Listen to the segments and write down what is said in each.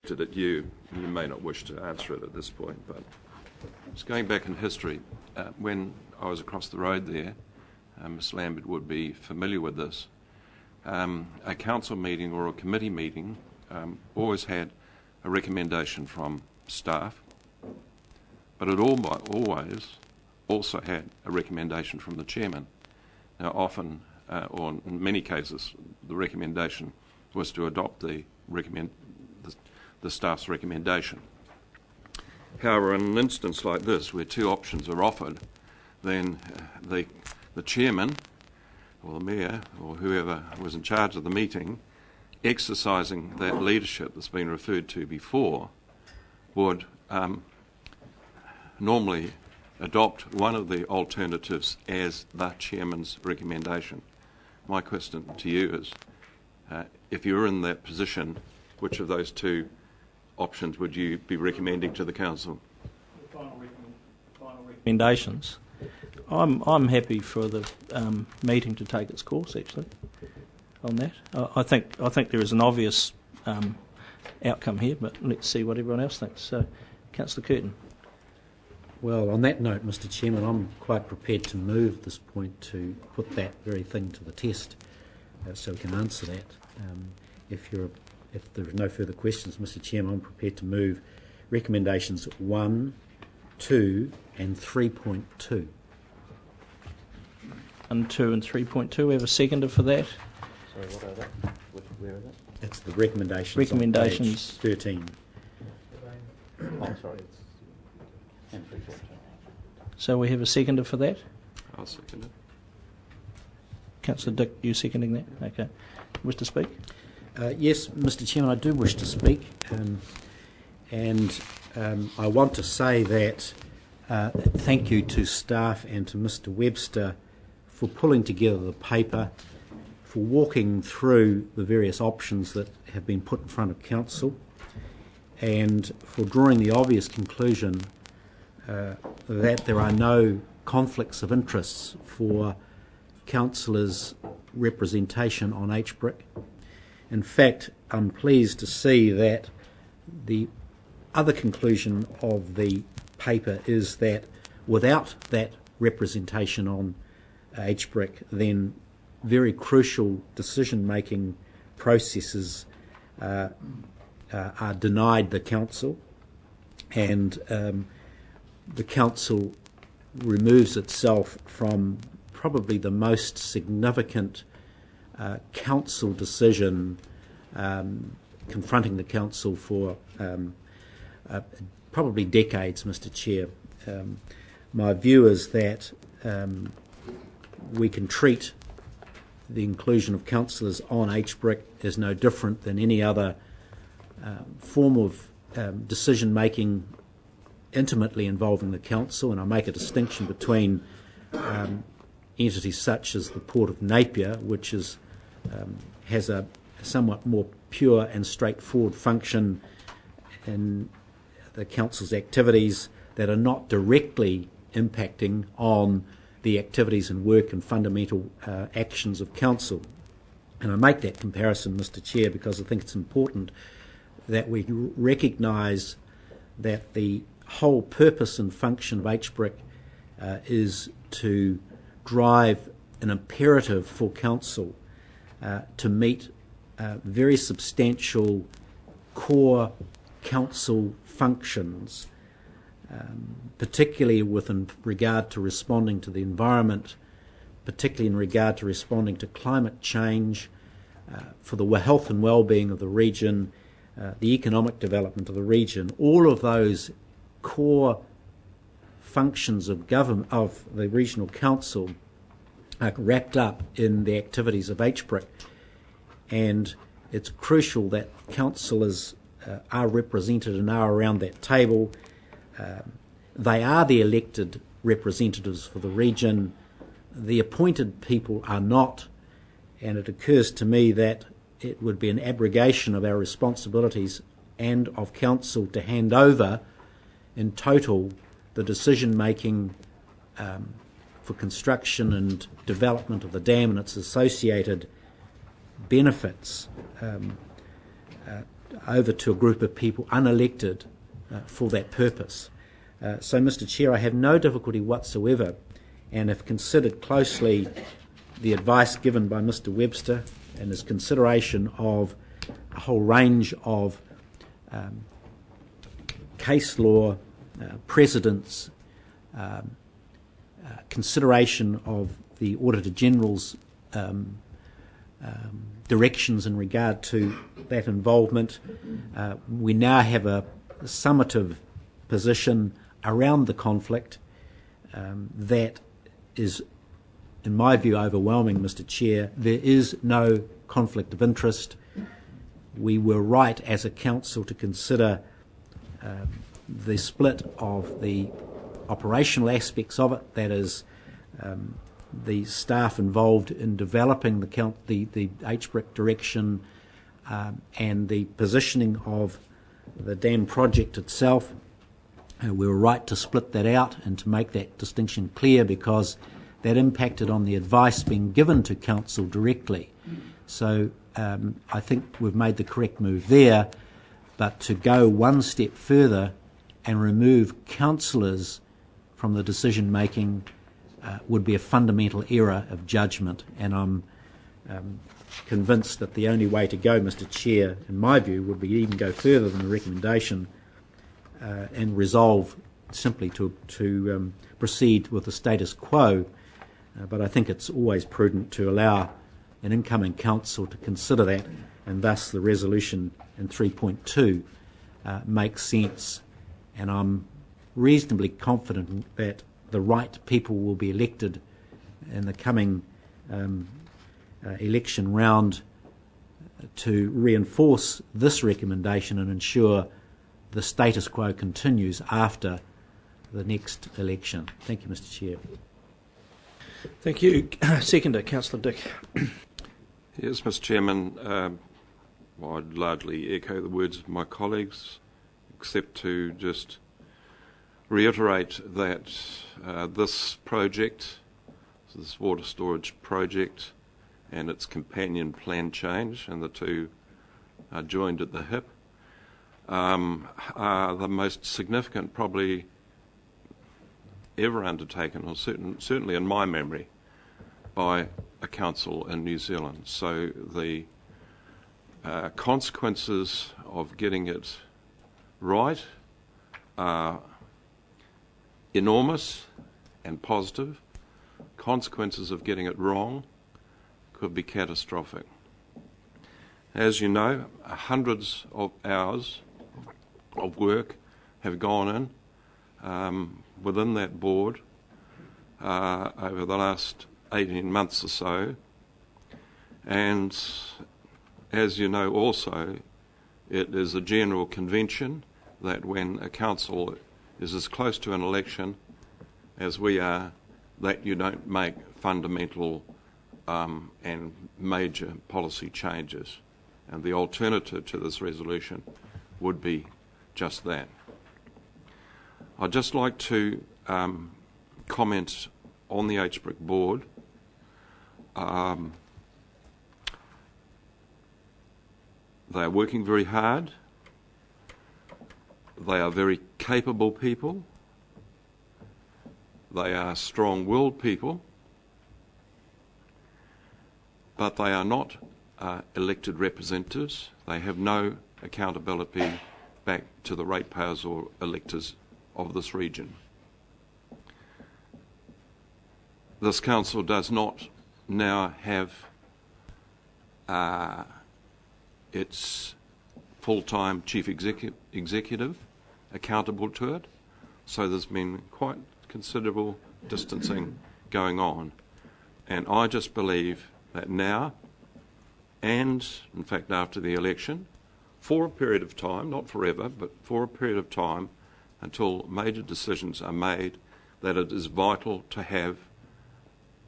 At you may not wish to answer it at this point, but just going back in history, when I was across the road there, Ms Lambert would be familiar with this, a council meeting or a committee meeting always had a recommendation from staff, but it always also had a recommendation from the chairman. Now often, or in many cases, the recommendation was to adopt the staff's recommendation. However, in an instance like this, where two options are offered, then the chairman or the mayor or whoever was in charge of the meeting, exercising that leadership that's been referred to before, would normally adopt one of the alternatives as the chairman's recommendation. My question to you is, if you're in that position, which of those two options would you be recommending to the council? The final recommendations. I'm happy for the meeting to take its course. Actually, on that, I think there is an obvious outcome here, but let's see what everyone else thinks. So, Councillor Curtin. Well, on that note, Mr Chairman, I'm quite prepared to move at this point to put that very thing to the test, so we can answer that. If there are no further questions, Mr Chairman, I'm prepared to move recommendations 1, 2 and 3.2. And 2 and 3.2, we have a seconder for that. Sorry, what are that? Where is it? It's the recommendations. Recommendations. On page 13. Oh, sorry. So we have a seconder for that? I'll second it. Councillor Dick, you seconding that? Okay. Wish to speak? Yes, Mr Chairman, I do wish to speak, and I want to say that thank you to staff and to Mr Webster for pulling together the paper, for walking through the various options that have been put in front of Council, and for drawing the obvious conclusion that there are no conflicts of interests for councillors' representation on HBRIC. In fact, I'm pleased to see that the other conclusion of the paper is that without that representation on HBRIC, then very crucial decision-making processes are denied the council, and the council removes itself from probably the most significant council decision confronting the council for probably decades, Mr Chair. My view is that we can treat the inclusion of councillors on HBRIC as no different than any other form of decision-making intimately involving the council, and I make a distinction between entities such as the Port of Napier, which is has a somewhat more pure and straightforward function in the council's activities that are not directly impacting on the activities and work and fundamental actions of council. And I make that comparison, Mr Chair, because I think it's important that we recognise that the whole purpose and function of HBRIC is to drive an imperative for council to meet very substantial core council functions, particularly with regard to responding to the environment, particularly in regard to responding to climate change, for the health and well-being of the region, the economic development of the region. All of those core functions of government of the regional council are wrapped up in the activities of HBRIC, and it's crucial that councillors are represented and are around that table. They are the elected representatives for the region. The appointed people are not, and it occurs to me that it would be an abrogation of our responsibilities and of council to hand over in total the decision-making for construction and development of the dam and its associated benefits. over to a group of people unelected for that purpose. So, Mr. Chair, I have no difficulty whatsoever, and have considered closely the advice given by Mr. Webster and his consideration of a whole range of case law, precedents, consideration of the Auditor General's directions in regard to that involvement. We now have a summative position around the conflict that is, in my view, overwhelming, Mr. Chair. There is no conflict of interest. We were right as a council to consider the split of the operational aspects of it, that is, the staff involved in developing the HBRIC direction and the positioning of the dam project itself. We were right to split that out and to make that distinction clear, because that impacted on the advice being given to council directly. So I think we've made the correct move there, but to go one step further and remove councillors from the decision making would be a fundamental error of judgment, and I'm convinced that the only way to go, Mr. Chair, in my view, would be even go further than the recommendation and resolve simply to proceed with the status quo. But I think it's always prudent to allow an incoming council to consider that, and thus the resolution in 3.2 makes sense, and I'm reasonably confident that the right people will be elected in the coming election round to reinforce this recommendation and ensure the status quo continues after the next election. Thank you, Mr. Chair. Thank you. Seconder, Councillor Dick. Yes, Mr. Chairman, I'd largely echo the words of my colleagues, except to just reiterate that this project, this water storage project and its companion plan change, and the two are joined at the hip, are the most significant probably ever undertaken, or certainly in my memory, by a council in New Zealand. So the consequences of getting it right are enormous and positive. Consequences of getting it wrong could be catastrophic. As you know, hundreds of hours of work have gone in within that board over the last 18 months or so, and as you know also, it is a general convention that when a council is as close to an election as we are, that you don't make fundamental and major policy changes. And the alternative to this resolution would be just that. I'd just like to comment on the HBRIC board. They are working very hard. They are very capable people. They are strong-willed people, but they are not elected representatives. They have no accountability back to the ratepayers or electors of this region. This council does not now have its full-time chief executive accountable to it, so there's been quite considerable distancing going on, and I just believe that now, and in fact after the election, for a period of time, not forever, but for a period of time until major decisions are made, that it is vital to have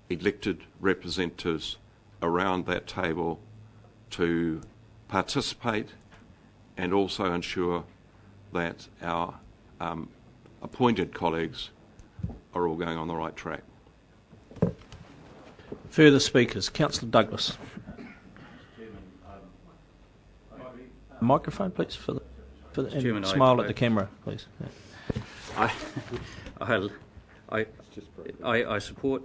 elected representatives around that table to participate and also ensure that our appointed colleagues are all going on the right track. Further speakers. Councillor Douglas. I agree Microphone, please, and Chairman, smile at the camera, please. Yeah. I support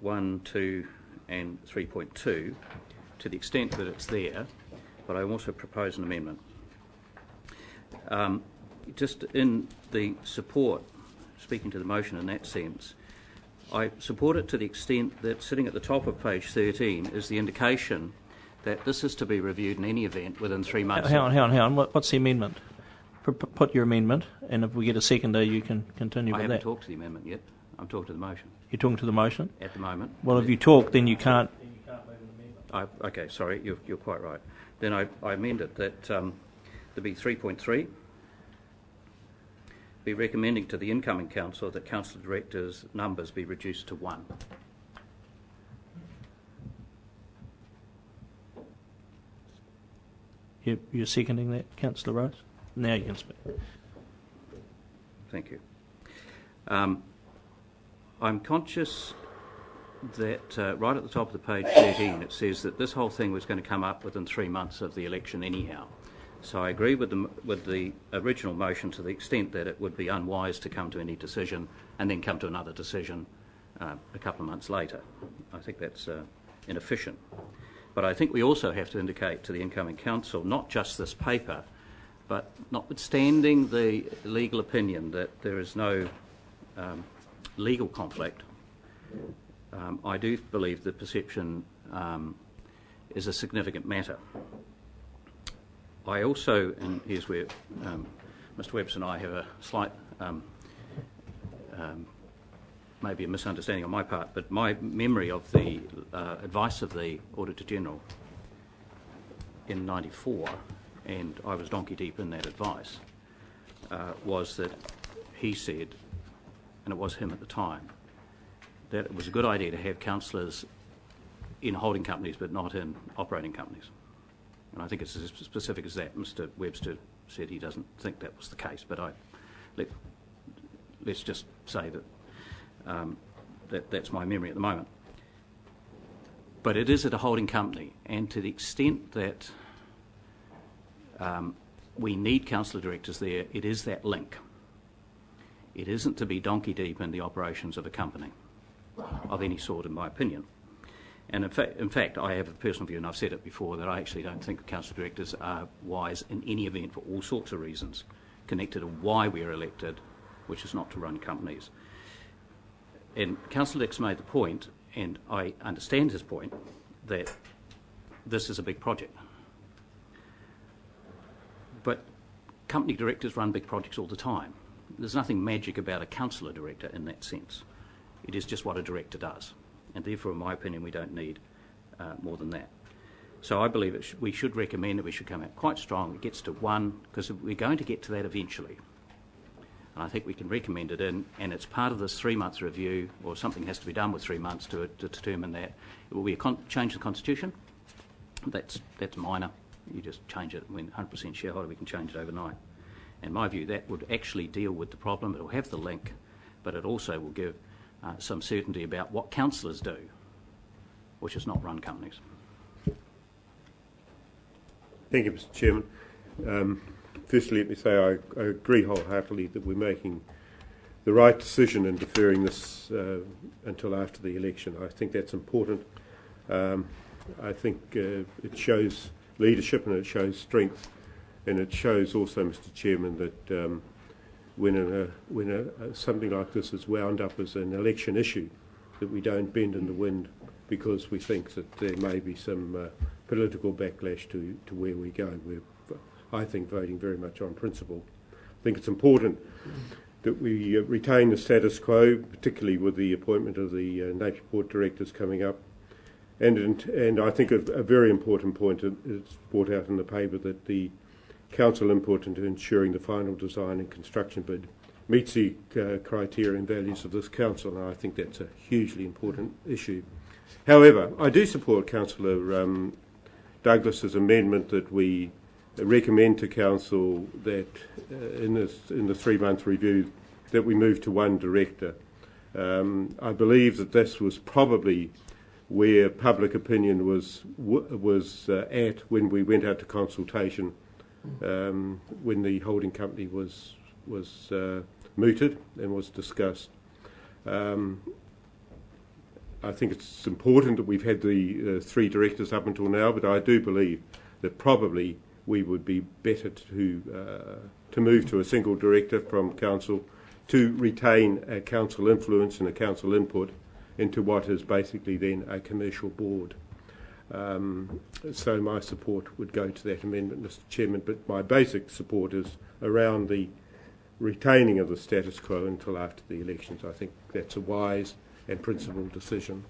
1, 2 and 3.2 to the extent that it's there, but I also propose an amendment. Just in the support, speaking to the motion in that sense, I support it to the extent that sitting at the top of page 13 is the indication that this is to be reviewed in any event within 3 months. Hang on. What's the amendment? Put your amendment, and if we get a seconder, you can continue with that. I haven't talked to the amendment yet. I'm talking to the motion. You're talking to the motion? At the moment. Well, if you talk, then you can't. Okay, sorry, you're quite right. Then I amend it that there be 3.3, be recommending to the incoming council that council directors' numbers be reduced to 1. You're seconding that, Councillor Rose? Now you can speak. Thank you. I'm conscious that right at the top of the page 13 it says that this whole thing was going to come up within 3 months of the election anyhow. So I agree with the original motion to the extent that it would be unwise to come to any decision and then come to another decision a couple of months later. I think that's inefficient. But I think we also have to indicate to the incoming council not just this paper, but notwithstanding the legal opinion that there is no legal conflict, I do believe the perception is a significant matter. I also, and here's where Mr Webster and I have a slight, maybe a misunderstanding on my part, but my memory of the advice of the Auditor General in '94, and I was donkey deep in that advice, was that he said, and it was him at the time, that it was a good idea to have councillors in holding companies but not in operating companies. And I think it's as specific as that. Mr Webster said he doesn't think that was the case, but let's just say that that's my memory at the moment. But it is at a holding company, and to the extent that we need councillor directors there, it is that link. It isn't to be donkey deep in the operations of a company of any sort, in my opinion. And in fact, I have a personal view, and I've said it before, that I actually don't think council directors are wise in any event for all sorts of reasons connected to why we are elected, which is not to run companies. And Councillor Dix made the point, and I understand his point, that this is a big project. But company directors run big projects all the time. There's nothing magic about a councillor director in that sense. It is just what a director does. And therefore, in my opinion, we don't need more than that. So I believe we should recommend that we should come out quite strong. It gets to 1, because we're going to get to that eventually. And I think we can recommend it in, and it's part of this 3-month review, or something has to be done with 3 months to determine that. It will be a change to the constitution. That's minor. You just change it. When 100% shareholder, we can change it overnight. In my view, that would actually deal with the problem. It will have the link, but it also will give some certainty about what councillors do, which is not run companies. Thank you, Mr Chairman. Firstly, let me say I agree wholeheartedly that we're making the right decision in deferring this until after the election. I think that's important. I think it shows leadership and it shows strength, and it shows also, Mr Chairman, that when something like this is wound up as an election issue, that we don't bend in the wind because we think that there may be some political backlash to where we go. We're, I think, voting very much on principle. I think it's important that we retain the status quo, particularly with the appointment of the Napier Port directors coming up. And I think a very important point is brought out in the paper, that the council input into ensuring the final design and construction bid meets the criteria and values of this council, and I think that's a hugely important issue. However, I do support Councillor Douglas's amendment that we recommend to council that in the 3-month review that we move to 1 director. I believe that this was probably where public opinion was at when we went out to consultation, when the holding company was mooted and was discussed. I think it's important that we've had the 3 directors up until now, but I do believe that probably we would be better to move to a single director from council, to retain a council influence and a council input into what is basically then a commercial board. So my support would go to that amendment, Mr. Chairman, but my basic support is around the retaining of the status quo until after the elections. I think that's a wise and principled decision.